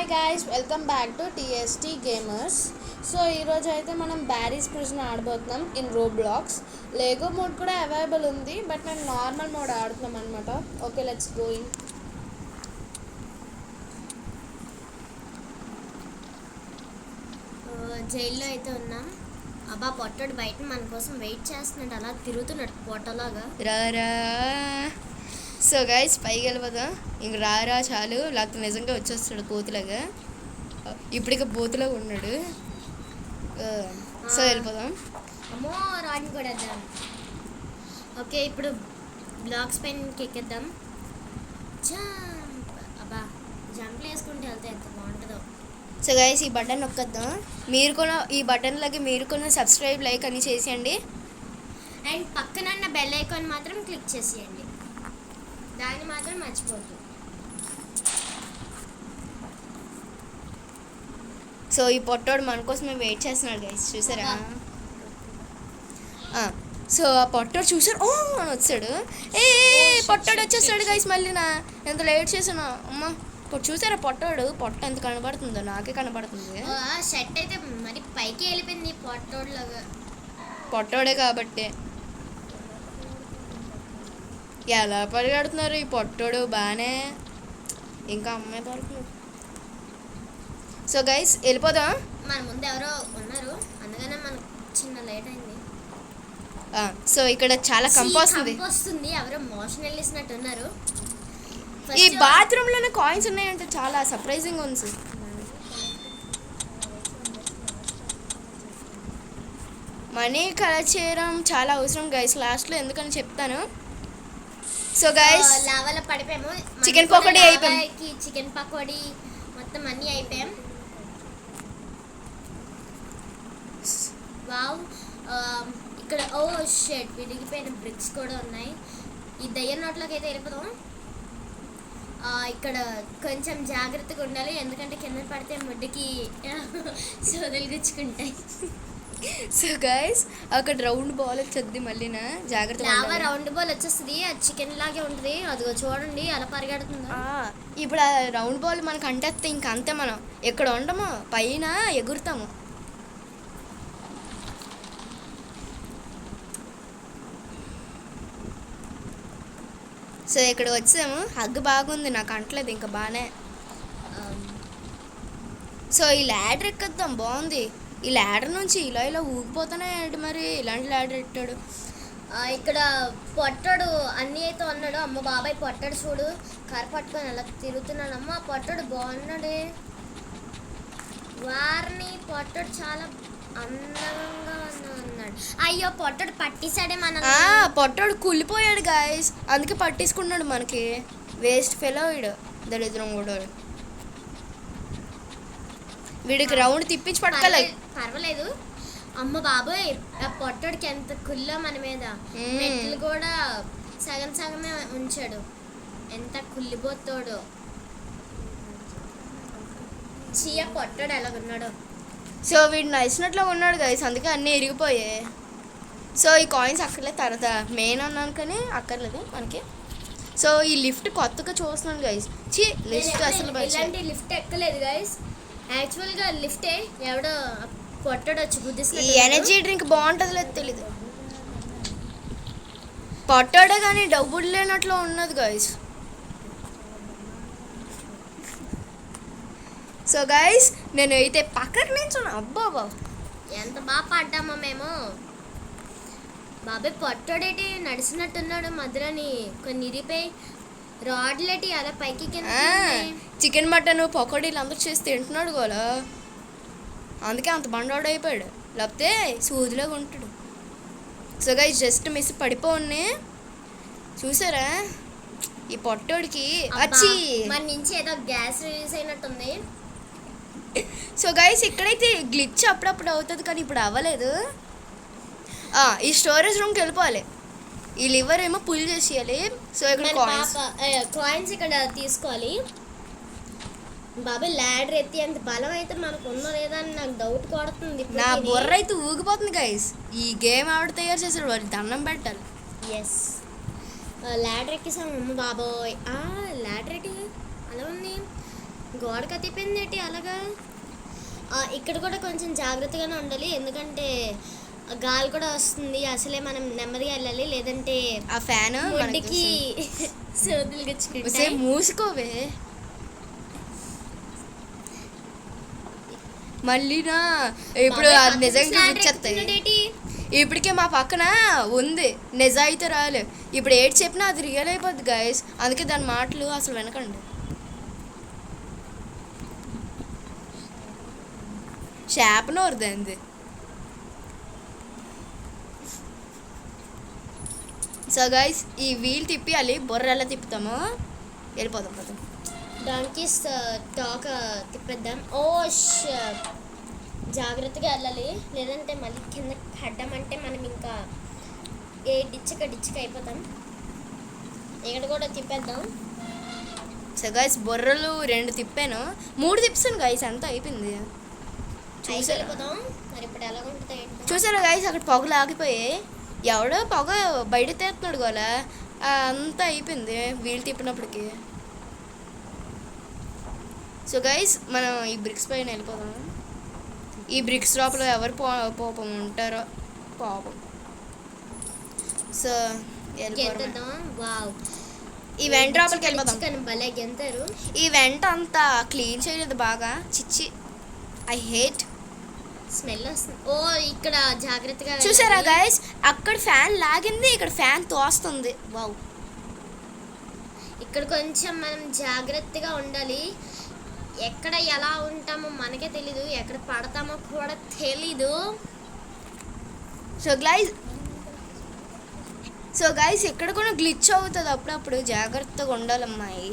Hi guys, welcome back to TST gamers. So ఈరోజు అయితే మనం బ్యారీస్ ప్రిజన్ ఆడబోతున్నాం ఇన్ రోబ్లాక్స్. లేగో మోడ్ కూడా అవైలబుల్ ఉంది, బట్ నేను నార్మల్ మోడ్ ఆడుతున్నాం అనమాట. Okay, let's going. జైల్లో అయితే ఉన్నాం. అబ్బా పొట్టడు బయట మన కోసం వెయిట్ చేస్తున్నాడు, అలా తిరుగుతున్నాడు పొట్టలాగా. రారా. సో గైస్ పైకి వెళ్ళిపోదాం. ఇంక రారా చాలు, లేకపోతే నిజంగా వచ్చేస్తాడు కోతిలాగా. ఇప్పటికే బోతులాగా ఉన్నాడు. సో వెళ్ళిపోదాం. అమ్మో రాడ్ని కూడా వేద్దాం. ఓకే, ఇప్పుడు బ్లాక్స్ పైనకి ఎక్కేద్దాం. జంప్. అబ్బా జంప్లు వేసుకుంటూ వెళ్తే ఎంత బాగుంటుందో. సో గైస్ ఈ బటన్ నొక్కేద్దాం. మీరు కూడా ఈ బటన్లకి మీరు కూడా సబ్స్క్రైబ్ లైక్ అని చేసేయండి. అండ్ పక్కన ఉన్న బెల్ ఐకాన్ మాత్రం క్లిక్ చేసేయండి, దాన్ని మాత్రం మర్చిపోద్దు. సో ఈ పొట్టోడు మన కోసమే వెయిట్ చేస్తున్నాడు గైస్, చూసారా? సో ఆ పొట్టోడు చూసారు, ఓ అని వచ్చాడు. ఏ పొట్టోడు వచ్చేస్తాడు గైస్. మళ్ళీ నా ఎంత లేట్ చేసాను అమ్మ. ఇప్పుడు చూసారా పొట్టోడు పొట్ట ఎంత కనబడుతుందో, నాకే కనబడుతుంది. షర్ట్ అయితే మరి పైకి వెళ్ళిపోయింది పొట్టోడులాగా. పొట్టోడే కాబట్టి ఎలా పరిగెడుతున్నారు ఈ పొట్టోడు బాగానే. ఇంకా అమ్మాయి పడుతున్నారు. సో గైస్ వెళ్ళిపోదాం. మన ముందు ఎవరో ఉన్నారు, అందుకనే మనకు చిన్న లేట్ అయింది. సో ఇక్కడ చాలా కంపు వస్తుంది. ఎవరో మోషన్ వెళ్ళిసినట్టు ఉన్నారు. ఈ బాత్రూమ్ లోనే కాయిన్స్ ఉన్నాయంటే చాలా సర్ప్రైజింగ్ ఉంది. మనీ కలెక్ట్ చేయడం చాలా అవసరం గైస్, లాస్ట్లో ఎందుకని చెప్తాను. సో గైస్ లావాలో పడిపోయాము. చికెన్ పకోడీ అయిపోయాం. చికెన్ పకోడీ మొత్తం అన్నీ అయిపోయాం. వావ్, ఇక్కడ ఓ షెడ్ విరిగిపోయిన బ్రిక్స్ కూడా ఉన్నాయి. ఈ దయ్య నోట్లోకి అయితే వెళ్ళిపోదాం. ఇక్కడ కొంచెం జాగ్రత్తగా ఉండాలి, ఎందుకంటే కింద పడితే ముడ్డుకి సోదలు గుచ్చుకుంటాయి. సో గైస్ అక్కడ రౌండ్ బాల్ వచ్చేది, మళ్ళీ జాగ్రత్త. రౌండ్ బాల్ వచ్చేస్తుంది, అది చికెన్ లాగే ఉంటుంది. అదిగో చూడండి అలా పరిగెడుతుంది. ఇప్పుడు ఆ రౌండ్ బాల్ మనకు అంటేస్తే ఇంక అంతే, మనం ఎక్కడ ఉండము పైన ఎగురుతాము. సో ఇక్కడ వచ్చాము, హగ్ బాగుంది, నాకు అంటలేదు ఇంకా బాగానే. సో ఈ ల్యాడర్ ఎక్కేద్దాం, బాగుంది. ఈ ల్యాడర్ నుంచి ఇలా ఇలా ఊగిపోతానే ఏంటి మరి, ఇలాంటి ల్యాడర్ ఎట్టాడు. ఇక్కడ పొట్టడు అన్నీ అయితే ఉన్నాడు. అమ్మ బాబాయ్ పొట్టడు చూడు, కర్ర పట్టుకొని అలా తిరుగుతున్నాడు. అమ్మ పొట్టడు బాగున్నాడే, వారిని పొట్టడు చాలా అందంగా ఉన్నాడు. అయ్యో పొట్టడు పట్టేశాడే మన. పొట్టడు కుళ్ళిపోయాడు గాయస్, అందుకే పట్టేసుకున్నాడు మనకి. వేస్ట్ ఫెలో వీడు, దరిద్రం కూడా. వీడికి రౌండ్ తిప్పించి పట్టుకోలే. పర్వాలేదు. అమ్మ బాబోయ్ ఆ పొట్టడికి ఎంత కుల్లో మన మీద. మెట్లు కూడా సగం సగమే ఉంచాడు, ఎంత కుళ్ళిపోతాడు. చీయ పొట్టడు ఎలాగున్నాడు. సో వీడు నచ్చినట్లు ఉన్నాడు గైస్, అందుకే అన్నీ ఇరిగిపోయాయి. సో ఈ కాయిన్స్ అక్కర్లేదు, తర్వాత మెయిన్ అన్నాను కానీ అక్కర్లేదు మనకి. సో ఈ లిఫ్ట్ కొత్తగా చూస్తున్నాను గైస్. లిఫ్ట్ అసలు ఇలాంటి లిఫ్ట్ ఎక్కలేదు గైస్. యాక్చువల్గా లిఫ్టే ఎవడో పొట్టడు వచ్చి గుద్దిసి. ఈ ఎనర్జీ డ్రింక్ బాగుంటుంది లేదు తెలీదు, పొట్టాడే కానీ డబ్బులు లేనట్లు ఉన్నది గైస్. సో గైస్ నేను అయితే పక్కన నుంచి అబ్బా ఎంత బాగా పడ్డామో మేము. బాబాయ్ పొట్టడేటి నడిచినట్టున్నాడు మధ్యలోని, కొన్ని ఇరిపోయి రాడ్లేటి అలా పైకి చికెన్ మటన్ పకోడీలు అందరూ చేసి తింటున్నాడు గోలా, అందుకే అంత బండోడు అయిపోయాడు, లేకపోతే సూదిలాగా ఉంటాడు. సో గైస్ జస్ట్ మిస్ పడిపోయి చూసారా ఈ పొట్టోడికి వచ్చి మన నుంచి ఏదో గ్యాస్ రిలీజ్ అయినట్టుంది. సో గైస్ ఇక్కడైతే గ్లిచ్ అప్పుడప్పుడు అవుతుంది కానీ ఇప్పుడు అవ్వలేదు. ఈ స్టోరేజ్ రూమ్కి వెళ్ళిపోవాలి, ఈ లివర్ ఏమో పుల్ చేసేయాలి. సో ఇక్కడ కాయిన్స్ ఇక్కడ తీసుకోవాలి. బాబాయ్ ల్యాడర్ ఎత్తి అంత బలం అయితే మనకు ఉందో లేదా అని నాకు డౌట్ కొడుతుంది. నా బుర్ర అయితే ఊగిపోతుంది గైస్. ఈ గేమ్ ఆవిడ తయారు చేశాడు, వారికి దండం పెట్టాలి. ఎస్, ల్యాడర్ ఎక్కేసాము. బాబోయ్ ల్యాడర్ ఎట్టి అలా ఉంది. గోడ కత్తిపోయింది ఏంటి అలాగా? ఇక్కడ కూడా కొంచెం జాగ్రత్తగానే ఉండాలి, ఎందుకంటే గాలి కూడా వస్తుంది. అసలే మనం నెమ్మదిగా వెళ్ళాలి, లేదంటే ఆ ఫ్యాన్ ఒడ్డుకి సోదులు గుచ్చుకుంటాయి. మూసుకోవే. మళ్ళీనా ఇప్పుడు అది నిజంగా గుచ్చేస్తాయి. ఇప్పటికే మా పక్కన ఉంది నిజాయితీ రాలే, ఇప్పుడు ఏడు చెప్పినా అది రియల్ అయిపోద్ది గైస్, అందుకే దాని మాటలు అసలు వినకండి. శాపనోరుదంది. సో గైస్ ఈ వీల్ తిప్పియాలి, బొర్ర ఎలా తిప్పుతామో వెళ్ళిపోదాం కదా. దానికి టాక్ తిప్పేద్దాం. ఓ జాగ్రత్తగా వెళ్ళాలి, లేదంటే మళ్ళీ కింద పడ్డామంటే మనం ఇంకా ఏ డిచ్చక అయిపోతాం. ఇక్కడ కూడా తిప్పేద్దాం. సో గైస్ బొర్రలు 2 తిప్పాను, 3 తిప్పాను గైస్, అంతా అయిపోయింది. వెళ్ళిపోతాం. మరి ఇప్పుడు ఎలా ఉంటుంది? చూసారా గైస్ అక్కడ పొగలు ఆగిపోయి, ఎవడో పొగ బయట తీస్తున్నాడు గోలా, అంతా అయిపోయింది వీళ్ళు తిప్పినప్పటికి. సో గైస్ మనం ఈ బ్రిక్స్ పైన వెళ్ళిపోదాం. ఈ బ్రిక్స్ లోపల ఎవరు పాపం ఉంటారో పాపం. సో ఈ వెంట లోపలికి వెళ్ళిపోతాం. భలే గెంతారు. ఈ వెంట అంతా క్లీన్ చేయలేదు బాగా, చిచ్చి ఐ హేట్ స్మెల్ వస్తుంది. ఓ ఇక్కడ జాగ్రత్తగా చూసారా గైస్, అక్కడ ఫ్యాన్ లాగింది, ఇక్కడ ఫ్యాన్ తోస్తుంది. వావ్, ఇక్కడ కొంచెం మనం జాగ్రత్తగా ఉండాలి. ఎక్కడ ఎలా ఉంటామో మనకే తెలీదు, ఎక్కడ పడతామో కూడా తెలీదు. సో గైస్ ఇక్కడ కూడా గ్లిచ్ అవుతుంది అప్పుడప్పుడు, జాగ్రత్తగా ఉండాలమ్మాయి.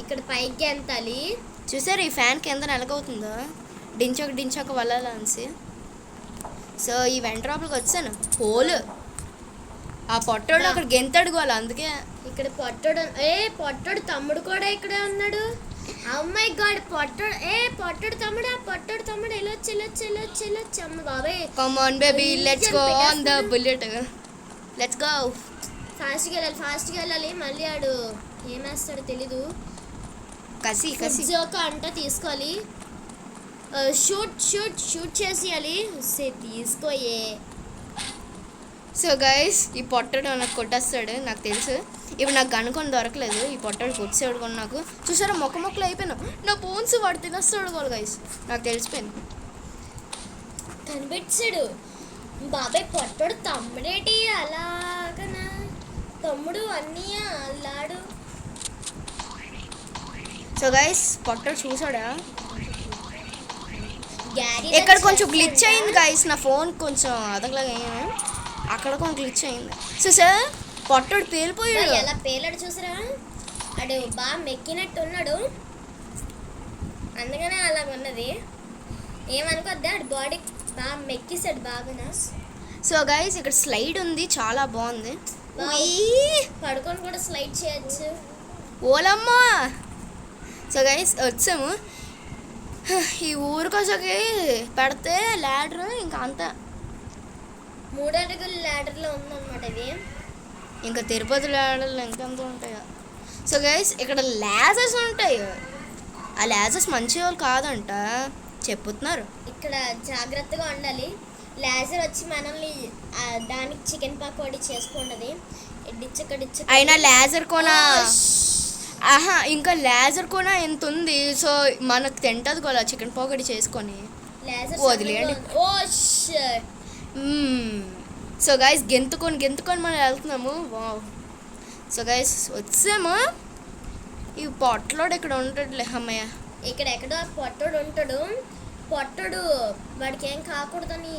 ఇక్కడ పైకి గెంతాలి. చూసారు ఈ ఫ్యాన్ కింద నెలగవుతుందో, డించక వల్లాలనిసి. సో ఈ వెంట లోపలికి వచ్చాను, హోల్ ఆ పొట్టోడు అక్కడ గెంతాడు గోల, అందుకే ఇక్కడ పొట్టోడు తమ్ముడు కూడా ఇక్కడే ఉన్నాడు. అమ్మాయి గాడ్ పొట్టోడు తమ్ముడు వెళ్ళొచ్చు అమ్మ బాబాయ్. Come on baby, let's go on the bullet, let's go. ఫాస్ట్గా వెళ్ళాలి. మళ్ళీ ఆడు ఏమేస్తాడో తెలీదు. కసి జోక అంట తీసుకోవాలి. షూట్ చేసేయాలి. తీసుకోయే. సో గైస్ ఈ పొట్టడు నాకు కొట్టేస్తాడు నాకు తెలుసు. ఇప్పుడు నాకు గనుకొని దొరకలేదు, ఈ పొట్టడు కొట్టేసాడు కూడా నాకు. చూసారా మొక్కలు అయిపోయినా, నా బోన్స్ వాడు తినేస్తాడు కూడా గైస్, నాకు తెలిసిపోయింది. కనిపెట్టాడు బాబాయ్. పొట్టడు తమ్ముడేటి అలాగనా? తమ్ముడు అన్నయ్య అల్లాడు. సో గైస్ పొట్టడు చూసాడా, ఇక్కడ కొంచెం గ్లిచ్ అయింది గైస్, నా ఫోన్ కొంచెం అదగలాగా అయ్యాను, అక్కడ కొంచెం గ్లిచ్ అయింది. చూసారా పొట్టడు పేలిపోయాడు. ఎలా పేలాడు చూసారా, అడు బాగా మెక్కినట్టు ఉన్నాడు, అందుకనే అలాగ ఉన్నది. ఏమనుకోద్దా, అడు బాడీ బాగా మెక్కిసాడు బాగా. సో గైస్ ఇక్కడ స్లైడ్ ఉంది, చాలా బాగుంది, పడుకొని కూడా స్లైడ్ చేయొచ్చు. ఓలమ్మా. సో గైస్ వచ్చాము, ఈ ఊరికొసకి పెడితే ల్యాడర్ ఇంకా అంతా 3 అడుగుల ల్యాడర్లో ఉందన్నమాట ఇది. ఇంకా తిరుపతి ల్యాడర్లు ఇంకెంత ఉంటాయో. సో గైస్ ఇక్కడ లేజర్స్ ఉంటాయి, ఆ లేజర్స్ మంచి వాళ్ళు కాదంట చెప్పుతున్నారు. ఇక్కడ జాగ్రత్తగా ఉండాలి. లేజర్ వచ్చి మనల్ని దానికి చికెన్ పకోడీ చేసుకుంటది. అయినా లేజర్ కొనా ఇంకా లేజర్ కూడా ఎంత ఉంది, సో మనకు తింటది కూడా చికెన్ పకోడీ చేసుకొని వదిలేయండి. సో గైస్ గెంతుకొని మనం వెళ్తున్నాము. వావ్. సో గైస్ వచ్చాము, ఈ పొట్టలోడు ఇక్కడ ఉంటాడులే అమ్మయ్య. ఇక్కడ ఎక్కడో పొట్టోడు ఉంటాడు. పొట్టోడు వాడికి ఏం కాకూడదని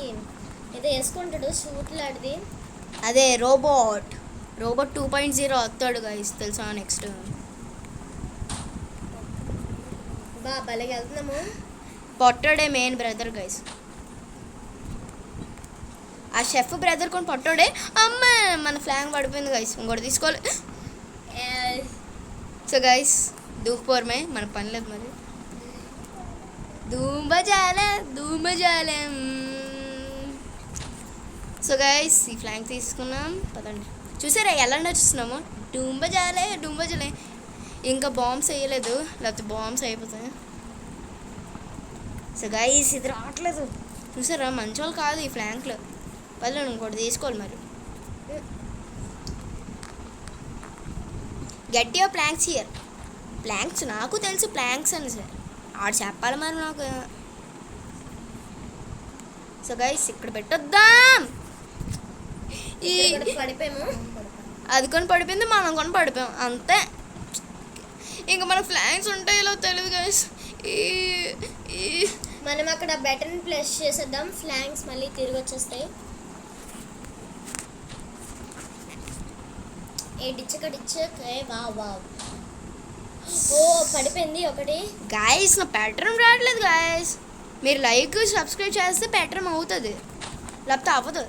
ఏదో వేసుకుంటాడు సూట్లాడిది. అదే రోబోట్ 2.0 వస్తాడు గైస్ తెలుసా నెక్స్ట్. భలేగా వెళ్తున్నాము. పొట్టోడే మెయిన్ బ్రదర్ గైస్, ఆ షెఫ్ బ్రదర్ కొని పొట్టోడే. అమ్మ మన ఫ్లాంగ్ పడిపోయింది గైస్, ఇంకోటి తీసుకోవాలి. సో గైస్ దూకుపోరమే మనకు పని లేదు మరి. ధూమజాలే. సో గైస్ ఈ ఫ్లాంగ్ తీసుకున్నాం పదండి. చూసారా ఎలా నడుస్తున్నాము, డుంబజాలే. ఇంకా బాంబ్స్ వేయలేదు, లేకపోతే బాంబ్స్ అయిపోతాయి. సో గైస్ ఇది రావట్లేదు చూసారా, మంచి వాళ్ళు కాదు ఈ ఫ్లాంక్లో. పర్లేదు ఇంకోటి తీసుకోవాలి మరి. Get your planks here. Planks నాకు తెలుసు ప్లాంక్స్ అని సార్, ఆడు చెప్పాలి మరి నాకు. సో గైస్ ఇక్కడ పెట్టొద్దాం. ఈ పడిపోయాము, అది కొని పడిపోయింది, మనం కొని పడిపోయాం అంతే. ఇంకా మన ఫ్లాంక్స్ ఉంటాయో తెలియదు గైస్. మనం అక్కడ బటన్ ప్రెస్ చేసేద్దాం, ఫ్లాంక్స్ మళ్ళీ తిరిగి వచ్చేస్తాయి. Wow wow. ఓ పడిపోయింది ఒకటి. గాయస్ నా ప్యాటర్న్ రావట్లేదు గాయస్. మీరు లైక్ సబ్స్క్రైబ్ చేస్తే ప్యాటర్న్ అవుతుంది, లేకపోతే అవ్వదు.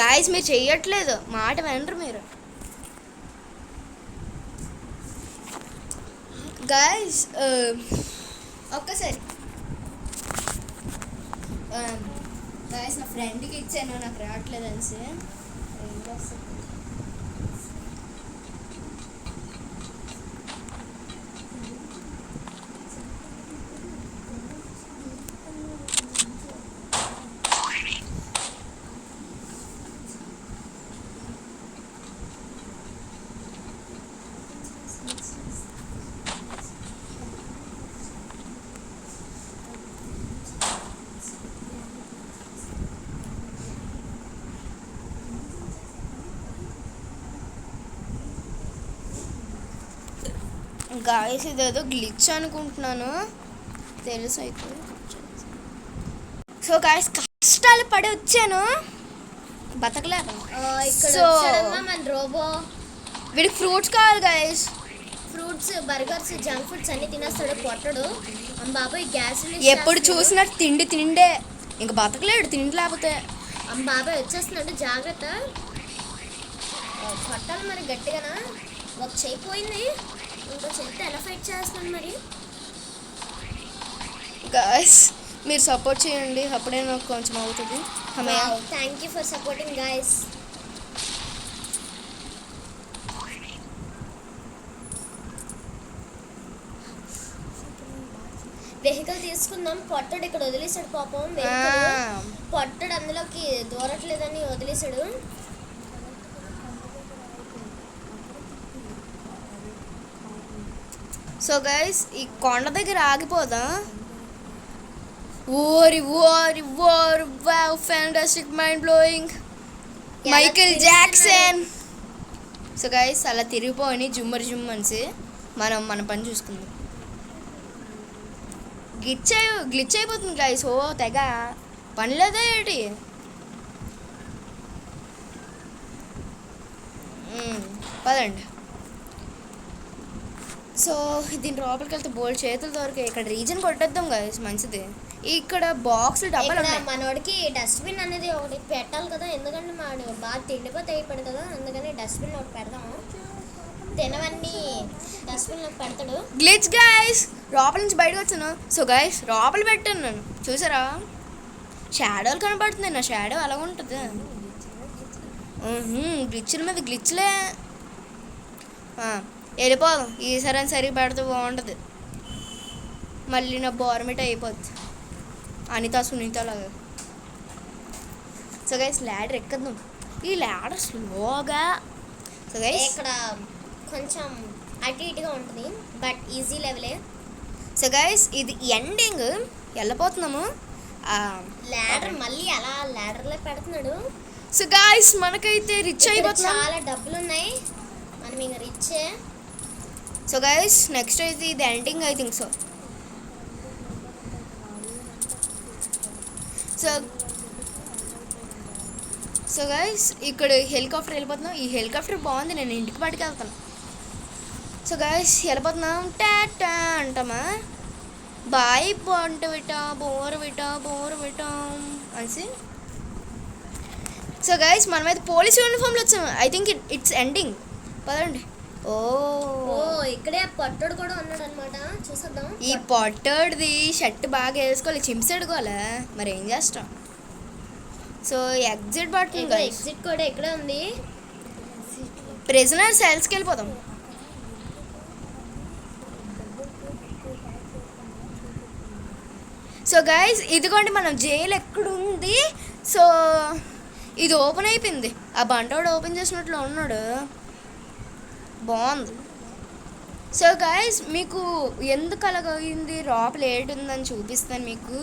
గాయస్ మీరు చెయ్యట్లేదు, మాట వినరు మీరు. గాయస్ ఒక్కసారి గాయస్ నా ఫ్రెండ్కి ఇచ్చాను, నాకు రావట్లేదు అనేసి. గాయస్ ఇదేదో గ్లిచ్ అనుకుంటున్నాను, తెలుసు అయితే. సో గాయస్ కష్టాలు పడి వచ్చాను, బతకలేక. ఇక్కడ So, వచ్చాడమ్మా మన రోబో. వీడికి ఫ్రూట్స్ కావాలి guys. Fruits, burgers, junk foods అన్ని తినేస్తాడు పొట్టడు. బాబాయ్ గ్యాస్ ఎప్పుడు చూసినా తిండి తిండే, ఇంక బతకలేడు తిండి లేకపోతే. బాబాయ్ వచ్చేస్తున్నాడు, జాగ్రత్త. పట్టాలి మరి గట్టిగానా. ఒక చేయి పోయింది, ఇంకో చేతితో ఎలా ఫైట్ చేస్తున్నాను మరి. గాయస్ మీరు సపోర్ట్ చేయండి, అప్పుడే నాకు కొంచెం అవుతుంది. Thank you for supporting guys. Vehicle తీసుకుందాం. పొట్టడు ఇక్కడ వదిలేసాడు పాపం. పొట్టడు అందులోకి దూరట్లేదని వదిలేసాడు. సో గైస్ ఈ కొండ దగ్గర ఆగిపోదా. ఓరి ఓరి ఓరి wow fantastic mind blowing Michael Jackson. So guys అలా తిరిగిపోయి జుమ్మర్ జుమ్మన్సి మన పని చూసుకుందాం. గ్లిచ్ అయిపోతుంది గైస్. ఓ తెగ పని లేదా ఏంటి. పదండి. సో దీని లోపలికి వెళ్తే బోల్డ్ చేతులు దొరికాయి. ఇక్కడ రీజన్ కొట్టేద్దాం గైస్, మంచిది. ఇక్కడ బాక్సులు డబ్బాలు ఉన్నాయి. మనోడికి డస్ట్బిన్ అనేది ఒకటి పెట్టాలి కదా, ఎందుకంటే మాడు బాగా తిండిపోతే అయిపోయాడు కదా, అందుకని డస్ట్బిన్ ఒకటి పెడదాము. తినవన్నీ డస్ట్బిన్లో పెడతాడు. గ్లిచ్ గైస్, లోపల నుంచి బయటకు వచ్చాను. సో గైస్ లోపల పెట్టాను నేను, చూసారా షాడోలు కనపడుతుంది. నా షాడో అలా ఉంటుంది. గ్లిచ్ల మీద గ్లిచ్లే. వెళ్ళిపోదాం, ఈసారి సరిగ్గా పెడితే బాగుంటుంది. మళ్ళీ నా బోర్మిట అయిపోద్ది అనిత సునీత లాగా. సో గైస్ ల్యాడర్ ఎక్కద్దాం. ఈ ల్యాడర్ స్లోగా. సో గైస్ ఇక్కడ కొంచెం అటు ఇటుగా ఉంటుంది, బట్ ఈజీ లెవెలే. సో గైస్ ఇది ఎండింగ్, వెళ్ళిపోతున్నాము. ల్యాడర్ మళ్ళీ అలా ల్యాడర్లో పెడుతున్నాడు. సో గైస్ మనకైతే రిచ్ అయిపోతున్నాం. చాలా డబ్బులు ఉన్నాయి, మనం ఇంకా రిచ్చే. సో గైస్ నెక్స్ట్ అయితే ఇది ending I think. So guys ఇక్కడ హెలికాప్టర్ వెళ్ళిపోతున్నాం. ఈ హెలికాప్టర్ బాగుంది, నేను ఇంటికి పట్టుకెళ్తాను. సో గైస్ వెళ్ళిపోతున్నాం. టాటా అంటామా, బాయ్ బాగుంటవిటా బోరవిటా అనేసి. సో గైస్ మనమైతే పోలీస్ యూనిఫామ్లో వచ్చాము. I think it's ending. పదండి. ఓ ఇక్కడే పొట్టడు కూడా ఉన్నాడు అనమాట, చూసేద్దాం. ఈ పొట్టడిది షర్ట్ బాగా వేసుకోవాలి, చింపేడుకోవాలా, మరి ఏం చేస్తాం. సో ఎగ్జిట్ బటన్, ఎగ్జిట్ కూడా ఎక్కడే ఉంది. ప్రిజనర్ సెల్స్కి వెళ్ళిపోదాం. సో గైస్ ఇదిగోండి మనం జైలు ఎక్కడుంది. సో ఇది ఓపెన్ అయిపోయింది. ఆ బండోడు ఓపెన్ చేసినట్లు ఉన్నాడు, బాగుంది. సో గైస్ మీకు ఎందుకు అలాగైంది, లోపల ఏటి ఉందని చూపిస్తాను మీకు.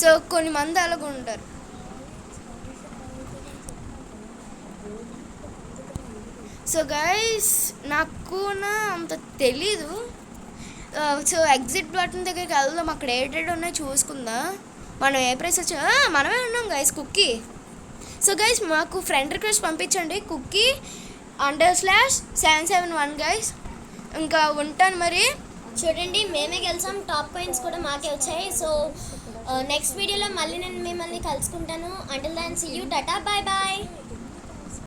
సో కొన్ని మంది అలాగ ఉంటారు. సో గైస్ నాకు అంత తెలీదు. సో ఎగ్జిట్ బటన్ దగ్గరికి వెళ్దాం, అక్కడ ఏటేటి ఉన్నాయో చూసుకుందాం. మనం ఏ ప్రైస్ వచ్చా మనమే ఉన్నాం గైస్, కుక్కీ. సో గైస్ మాకు ఫ్రెండ్ రిక్వెస్ట్ పంపించండి, కుక్కీ _771 గైస్. ఇంకా ఉంటాను మరి. చూడండి మేమే గెలిచాం, టాప్ కాయిన్స్ కూడా మాకే వచ్చాయి. సో నెక్స్ట్ వీడియోలో మళ్ళీ నేను మిమ్మల్ని కలుసుకుంటాను. Until then see you, tata, bye bye.